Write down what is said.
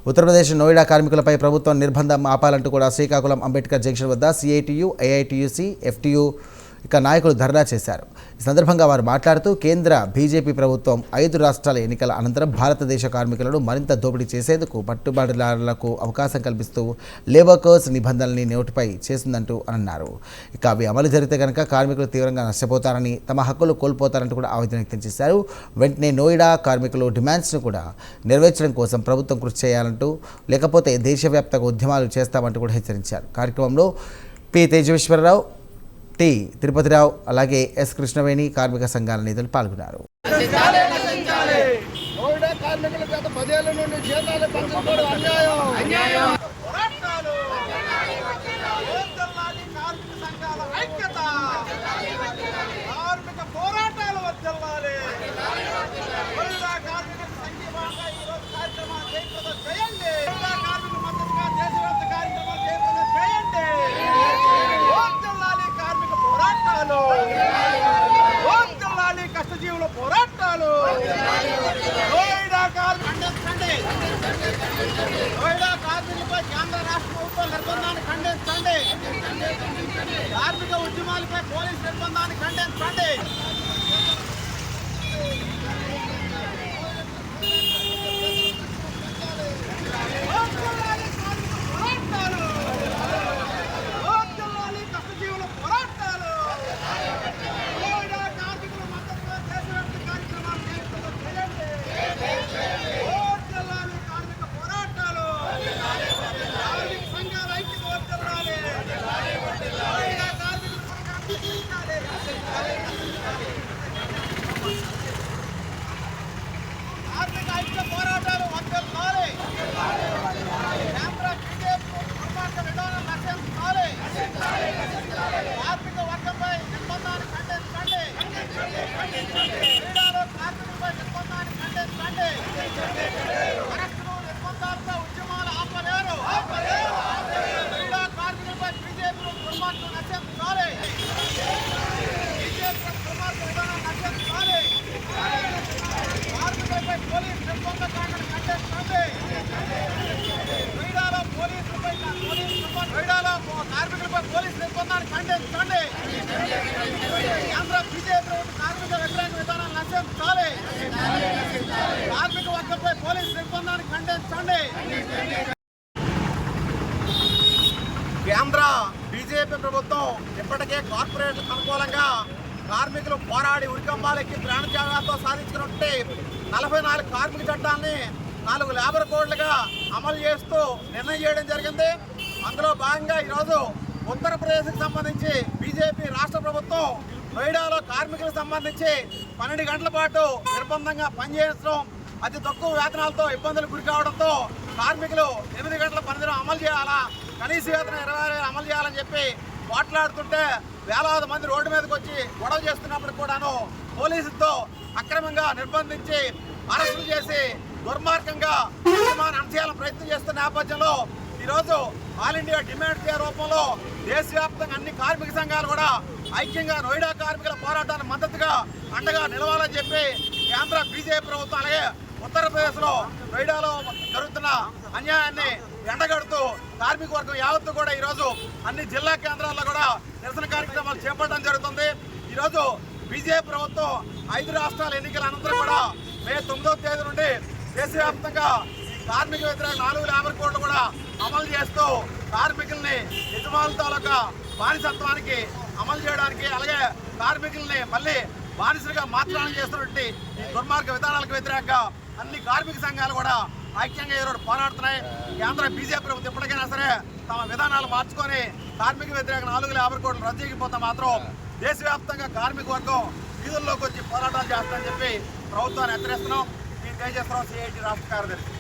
ఉత్తరప్రదేశ్ నోయిడా కార్మికులపై ప్రభుత్వం నిర్బంధం ఆపాలంటూ కూడా శ్రీకాకుళం అంబేద్కర్ జంక్షన్ వద్ద సిఐటియు, ఏఐటియుసి, ఎఫ్టియు నాయకులు ధర్నా చేశారు. ఈ సందర్భంగా వారు మాట్లాడుతూ కేంద్ర బీజేపీ ప్రభుత్వం 5 రాష్ట్రాల ఎన్నికల అనంతరం భారతదేశ కార్మికులను మరింత దోపిడీ చేసేందుకు పట్టుబడిదారులకు అవకాశం కల్పిస్తూ లేబర్ కోడ్స్ నిబంధనల్ని నోటిఫై చేసిందంటూ అన్నారు. ఇక అవి అమలు జరిగితే కనుక కార్మికులు తీవ్రంగా నష్టపోతారని, తమ హక్కులు కోల్పోతారంటూ కూడా ఆవేదన వ్యక్తం చేశారు. వెంటనే నోయిడా కార్మికులు డిమాండ్స్ను కూడా నెరవేర్చడం కోసం ప్రభుత్వం కృషి చేయాలంటూ, లేకపోతే దేశవ్యాప్తంగా ఉద్యమాలు చేస్తామంటూ కూడా హెచ్చరించారు. కార్యక్రమంలో పి తేజేశ్వరరావు, టి తిరుపతిరావు, అలాగే ఎస్ కృష్ణవేణి కార్మిక సంఘాల నేతలు పాల్గొన్నారు. నోయిడా కార్మికులపై కేంద్ర రాష్ట్ర ప్రభుత్వం నిర్బంధాన్ని ఖండించండి. కార్మిక ఉద్యమాలపై పోలీసు నిర్బంధాన్ని ఖండించండి. కష్టజీవుల పోరాటాలు నోయిడా కార్మికుల మద్దతుగా దేశవ్యాప్త కార్యక్రమాలు కార్మిక ఐక్య పోరాటాలు వర్ధిల్లాలి. కేంద్ర బీజేపీ దుర్మార్గ విధానం నశించాలి. కార్మిక వర్గంపై నిర్బంధాన్ని ఖండించండి. క్రీడలో కార్మికులపై నిర్బంధాన్ని ఖండించండి. అరెస్టులు, నిర్బంధాలతో ఉద్యమాలు ఆపలేరు. క్రీడా కార్మికులపై బీజేపీ దుర్మార్గం నశించాలి. బీజేపీ దుర్మార్గ విధానం నశించాలి. కార్మికులపై పోలీసు నిర్బంధాన్ని ఖండించండి. క్రీడలో కార్మికులపై పోలీసు నిర్బంధాన్ని ఖండించండి. కేంద్ర బీజేపీ కార్మిక వ్యతిరేక విధానాన్ని నశించాలి. కార్మిక వర్గంపై పోలీసు నిర్బంధాన్ని ఖండించండి. కేంద్ర బీజేపీ ప్రభుత్వం ఇప్పటికే కార్పొరేట్లకు అనుకూలంగా కార్మికులు పోరాడి ఉరికంబాలెక్కి ప్రాణత్యాగాలతో సాధించినట్టు 44 కార్మిక చట్టాన్ని 4 లేబర్ కోడ్లుగా అమలు చేస్తూ నిర్ణయం చేయడం జరిగింది. అందులో భాగంగా ఈరోజు ఉత్తరప్రదేశ్కి సంబంధించి బీజేపీ రాష్ట్ర ప్రభుత్వం నోయిడాలో కార్మికులకు సంబంధించి 12 గంటల పాటు నిర్బంధంగా పనిచేయడం, అతి తక్కువ వేతనాలతో ఇబ్బందులు గురి కావడంతో కార్మికులు 8 గంటల పనిదినం అమలు చేయాలా, కనీస వేతనం 20,000 అమలు చేయాలని చెప్పి పోట్లాడుతుంటే వేలాది మంది రోడ్డు మీదకి వచ్చి గొడవ చేస్తున్నప్పుడు కూడాను పోలీసులతో అక్రమంగా నిర్బంధించి అరెస్టులు చేసి దుర్మార్గంగా ఉద్యమాన్ని అణచేయాలని ప్రయత్నం చేస్తున్న నేపథ్యంలో ఈరోజు ఆల్ ఇండియా డిమాండ్ డే రూపంలో దేశవ్యాప్తంగా అన్ని కార్మిక సంఘాలు కూడా ఐక్యంగా నోయిడా కార్మికుల పోరాటానికి మద్దతుగా అండగా నిలవాలని చెప్పి కేంద్ర బీజేపీ ప్రభుత్వం అలాగే ఉత్తరప్రదేశ్లో నోయిడాలో జరుగుతున్న అన్యాయాన్ని ఎండగడుతూ కార్మిక వర్గం యావత్తు కూడా ఈరోజు అన్ని జిల్లా కేంద్రాల్లో కూడా నిరసన కార్యక్రమాలు చేపట్టడం జరుగుతుంది. ఈరోజు బీజేపీ ప్రభుత్వం 5 రాష్ట్రాల ఎన్నికల అనంతరం కూడా మే 9వ తేదీ నుండి దేశవ్యాప్తంగా కార్మిక వ్యతిరేక 4 లేబర్ కోడ్లు కూడా అమలు చేస్తూ కార్మికుల్ని యజమానుల తాలూకా బానిసత్వానికి అమలు చేయడానికి, అలాగే కార్మికుల్ని మళ్ళీ బానిసలుగా మార్చడానికి చేస్తున్నటువంటి ఈ దుర్మార్గ విధానాలకు వ్యతిరేకంగా అన్ని కార్మిక సంఘాలు కూడా ఐక్యంగా ఈరోజు పోరాడుతున్నాయి. కేంద్ర బీజేపీ ప్రభుత్వం ఎప్పటికైనా సరే తమ విధానాలు మార్చుకొని కార్మిక వ్యతిరేక 4 లేబర్ కోడ్లు రద్దు చేయకపోతే మాత్రం దేశవ్యాప్తంగా కార్మిక వర్గం వీధుల్లోకి వచ్చి పోరాటాలు చేస్తామని చెప్పి ప్రభుత్వాన్ని హెచ్చరిస్తున్నాం. ఈ తేజేశ్వరరావు, సిఐటి రాష్ట్ర కార్యదర్శి.